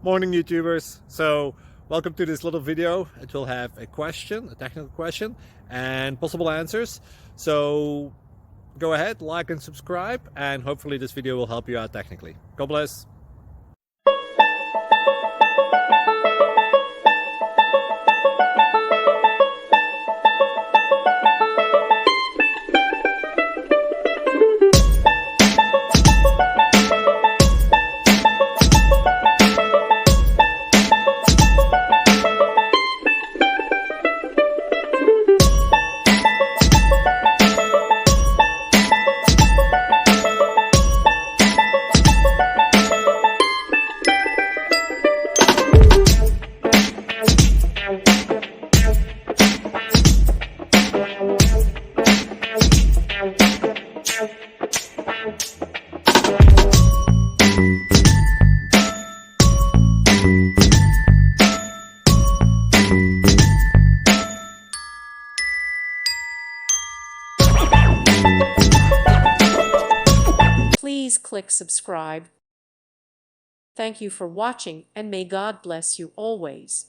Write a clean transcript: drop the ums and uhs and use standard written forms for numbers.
Morning YouTubers. So welcome to this little video. It will have a question, a technical question, and possible answers. So go ahead, like and subscribe, and hopefully this video will help you out technically. God bless. Please click subscribe. Thank you for watching, and may God bless you always.